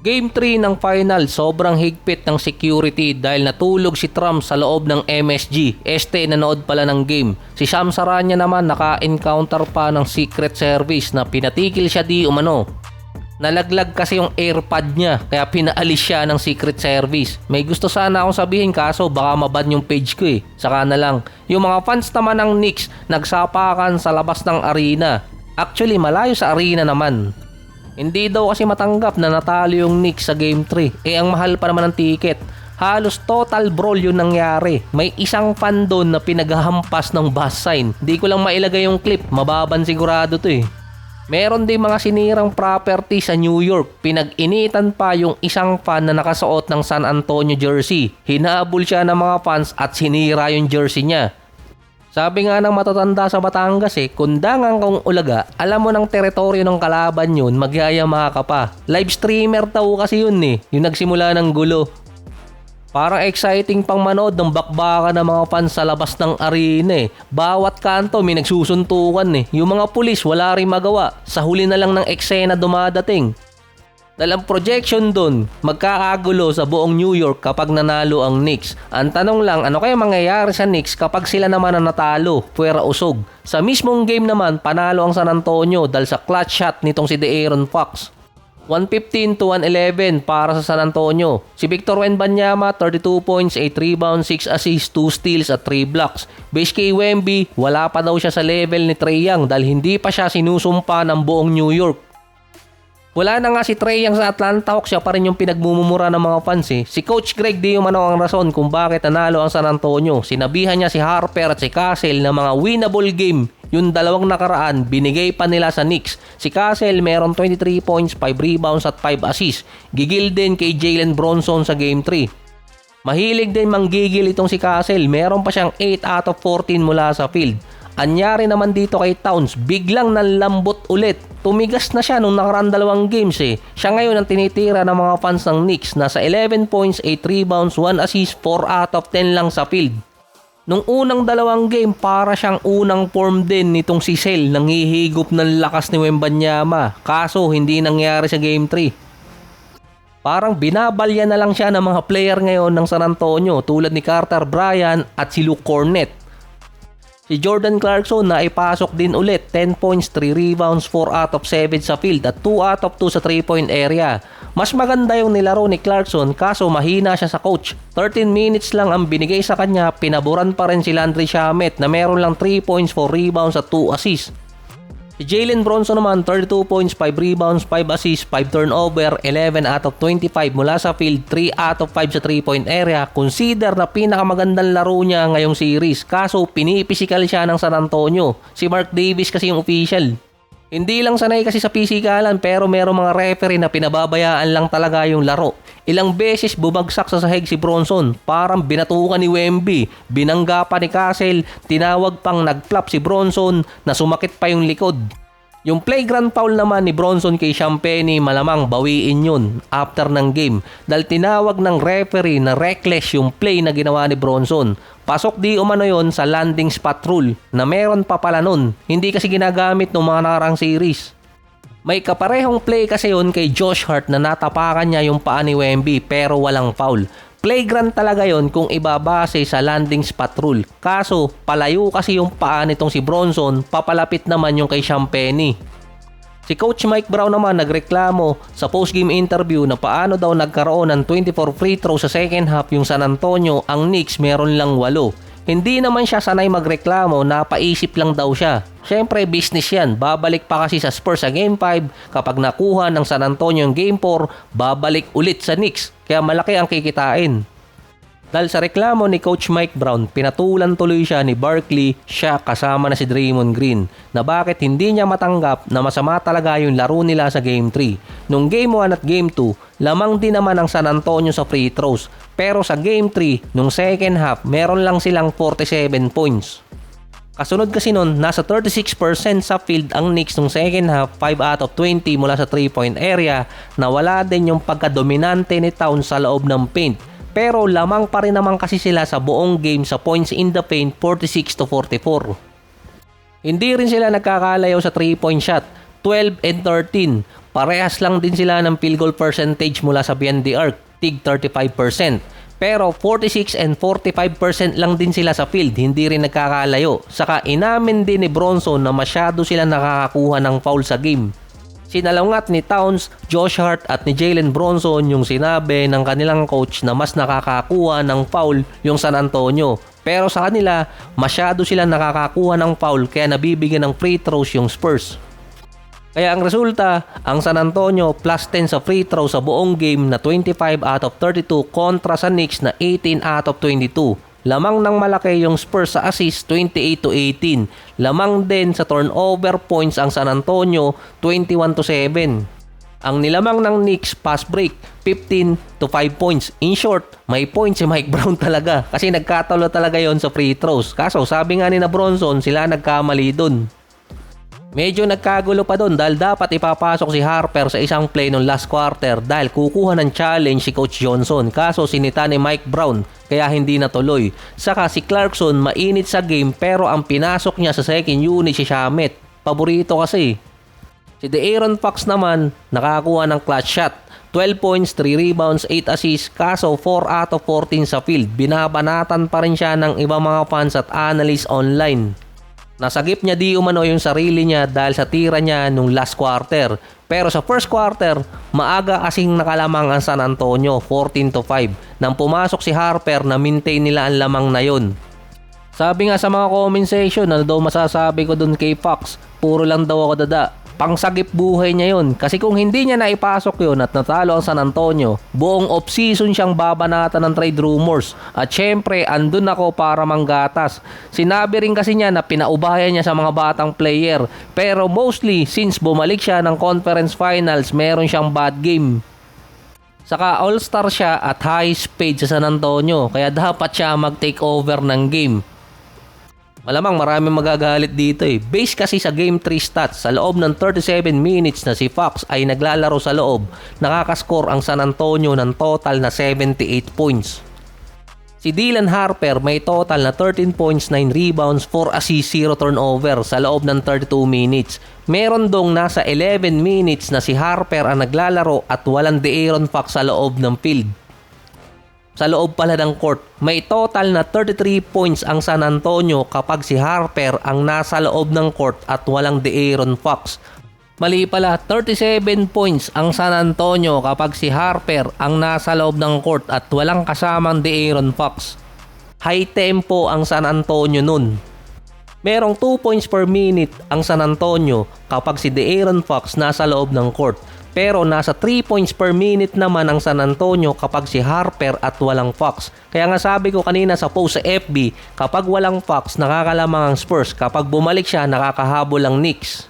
Game 3 ng final, sobrang higpit ng security dahil natulog si Trump sa loob ng MSG. Nanood pala ng game. Si Sham Charania naman naka-encounter pa ng Secret Service na pinatigil siya di umano. Nalaglag kasi yung AirPod niya kaya pinaalis siya ng Secret Service. May gusto sana akong sabihin kaso baka maban yung page ko eh. Saka na lang. Yung mga fans naman ng Knicks nagsapakan sa labas ng arena. Actually malayo sa arena naman. Hindi daw kasi matanggap na natalo yung Knicks sa Game 3. Ang mahal pa naman ng ticket. Halos total brawl yung nangyari. May isang fan doon na pinaghahampas ng bus sign. Di ko lang mailagay yung clip. Mababan sigurado to eh. Meron din mga sinirang property sa New York. Pinag-initan pa yung isang fan na nakasuot ng San Antonio jersey. Hinabol siya ng mga fans at sinira yung jersey niya. Sabi nga ng matatanda sa Batangas kung dangang kang ulaga, alam mo ng teritoryo ng kalaban yun, magyayama ka pa. Live streamer daw kasi yun yung nagsimula ng gulo. Parang exciting pang manood ng bakbakan ng mga fans sa labas ng arena Bawat kanto may nagsusuntukan Yung mga pulis wala rin magawa, sa huli na lang ng eksena dumadating. Dalang projection doon, magkakagulo sa buong New York kapag nanalo ang Knicks. Ang tanong lang, ano kaya mangyayari sa Knicks kapag sila naman ang natalo, puwera usog? Sa mismong game naman, panalo ang San Antonio dahil sa clutch shot nitong si De'Aaron Fox. 115-111 para sa San Antonio. Si Victor Wembanyama, 32 points, 8 rebounds, 6 assists, 2 steals at 3 blocks. Base kay Wemby, wala pa daw siya sa level ni Trae Young dahil hindi pa siya sinusumpa ng buong New York. Wala na nga si Trae Young sa Atlanta Hawks, siya pa rin yung pinagmumura ng mga fans Si Coach Greg di umano ang rason kung bakit nanalo ang San Antonio. Sinabihan niya si Harper at si Castle na mga winnable game. Yung dalawang nakaraan, binigay pa nila sa Knicks. Si Castle meron 23 points, 5 rebounds at 5 assists. Gigil din kay Jalen Bronson sa Game 3. Mahilig din manggigil itong si Castle. Meron pa siyang 8 out of 14 mula sa field. Anyari naman dito kay Towns, biglang nanlambot ulit. Tumigas na siya nung nakaraan dalawang games Siya ngayon ang tinitira ng mga fans ng Knicks. Nasa 11 points, 8 rebounds, 1 assist, 4 out of 10 lang sa field. Nung unang dalawang game, para siyang unang form din nitong si Sel. Nanghihigop ng lakas ni Wembanyama. Kaso hindi nangyari sa Game 3. Parang binabalya na lang siya ng mga player ngayon ng San Antonio tulad ni Carter Bryant at si Luke Cornett. Si Jordan Clarkson na ipasok din ulit, 10 points, 3 rebounds, 4 out of 7 sa field at 2 out of 2 sa 3-point area. Mas maganda yung nilaro ni Clarkson kaso mahina siya sa coach. 13 minutes lang ang binigay sa kanya, pinaburan pa rin si Landry Shamet na meron lang 3 points, 4 rebounds at 2 assists. Si Jalen Bronson naman, 32 points, 5 rebounds, 5 assists, 5 turnover, 11 out of 25 mula sa field, 3 out of 5 sa 3-point area. Consider na pinakamagandang laro niya ngayong series. Kaso pinipisikal siya ng San Antonio. Si Mark Davis kasi yung official. Hindi lang sanay kasi sa pisikalan pero merong mga referee na pinababayaan lang talaga yung laro. Ilang beses bumagsak sa sahig si Bronson, parang binatukan ni Wemby, binangga pa ni Castle, tinawag pang nag-flop si Bronson na sumakit pa yung likod. Yung playground foul naman ni Bronson kay Champagnie malamang bawiin yun after ng game dahil tinawag ng referee na reckless yung play na ginawa ni Bronson. Pasok di umano yon sa landing spot rule na meron pa pala nun, hindi kasi ginagamit ng mga nakarang series. May kaparehong play kasi yun kay Josh Hart na natapakan niya yung paa ni Wemby pero walang foul. Playground talaga yon kung ibabase sa landing spot rule. Kaso palayo kasi yung paa nitong si Bronson, papalapit naman yung kay Champagnie. Si Coach Mike Brown naman nagreklamo sa postgame interview na paano daw nagkaroon ng 24 free throws sa second half yung San Antonio, ang Knicks meron lang 8. Hindi naman siya sanay magreklamo, napaisip lang daw siya. Siyempre business yan, babalik pa kasi sa Spurs sa Game 5, kapag nakuha ng San Antonio yung Game 4, babalik ulit sa Knicks, kaya malaki ang kikitain. Dahil sa reklamo ni Coach Mike Brown, pinatulan tuloy siya ni Barkley, siya kasama na si Draymond Green, na bakit hindi niya matanggap na masama talaga yung laro nila sa Game 3. Nung Game 1 at Game 2, lamang din naman ang San Antonio sa free throws, pero sa Game 3, nung second half, meron lang silang 47 points. Kasunod kasi nun, nasa 36% sa field ang Knicks nung second half, 5 out of 20 mula sa 3-point area, na wala din yung pagkadominante ni Towns sa loob ng paint. Pero lamang pa rin naman kasi sila sa buong game sa points in the paint, 46-44. Hindi rin sila nagkakalayo sa 3-point shot, 12 and 13. Parehas lang din sila ng field goal percentage mula sa behind the arc, tig 35%. Pero 46 and 45% lang din sila sa field, hindi rin nagkakalayo. Saka inamin din ni Bronson na masyado sila nakakakuha ng foul sa game. Sinalungat ni Towns, Josh Hart at ni Jalen Bronson yung sinabi ng kanilang coach na mas nakakakuha ng foul yung San Antonio. Pero sa kanila, masyado sila nakakakuha ng foul kaya nabibigyan ng free throws yung Spurs. Kaya ang resulta, ang San Antonio plus 10 sa free throw sa buong game na 25 out of 32 kontra sa Knicks na 18 out of 22. Lamang ng malaki yung Spurs sa assist 28-18. Lamang din sa turnover points ang San Antonio 21-7. Ang nilamang ng Knicks pass break 15-5 points. In short, may points si Mike Brown talaga kasi nagkatalo talaga yon sa free throws. Kaso sabi nga ni na Bronson, sila nagkamali dun. Medyo nagkagulo pa doon dahil dapat ipapasok si Harper sa isang play noong last quarter dahil kukuha ng challenge si Coach Johnson. Kaso sinita ni Mike Brown kaya hindi natuloy. Saka si Clarkson mainit sa game pero ang pinasok niya sa second unit si Shamet. Paborito kasi. Si De'Aaron Fox naman nakakuha ng clutch shot. 12 points, 3 rebounds, 8 assists, kaso 4 out of 14 sa field. Binabanatan pa rin siya ng ibang mga fans at analysts online. Nasagip niya di umano yung sarili niya dahil sa tira niya nung last quarter. Pero sa first quarter, maaga kasing nakalamang ang San Antonio 14-5 nang pumasok si Harper na maintain nila ang lamang na yon. Sabi nga sa mga comment section, ano daw masasabi ko dun kay Fox, puro lang daw ako dada. Pangsagip buhay niya yun. Kasi kung hindi niya naipasok yun at natalo ang San Antonio, buong off-season siyang babanatan ng trade rumors. At syempre, andun ako para manggatas. Sinabi rin kasi niya na pinaubayan niya sa mga batang player. Pero mostly, since bumalik siya ng conference finals, meron siyang bad game. Saka all-star siya at highest paid sa San Antonio. Kaya dapat siya mag-take over ng game. Malamang maraming magagalit dito eh. Base kasi sa Game 3 stats, sa loob ng 37 minutes na si Fox ay naglalaro sa loob, nakakascore ang San Antonio ng total na 78 points. Si Dylan Harper may total na 13 points, 9 rebounds, 4 assists, 0 turnover sa loob ng 32 minutes. Meron dong nasa 11 minutes na si Harper ang naglalaro at walang De'Aaron Fox sa loob ng field. Sa loob pala ng court, may total na 33 points ang San Antonio kapag si Harper ang nasa loob ng court at walang De'Aaron Fox. Mali pala, 37 points ang San Antonio kapag si Harper ang nasa loob ng court at walang kasamang De'Aaron Fox. High tempo ang San Antonio nun. Merong 2 points per minute ang San Antonio kapag si De'Aaron Fox nasa loob ng court. Pero nasa 3 points per minute naman ang San Antonio kapag si Harper at walang Fox. Kaya nga sabi ko kanina sa post sa FB, kapag walang Fox, nakakalamang ang Spurs. Kapag bumalik siya, nakakahabol ang Knicks.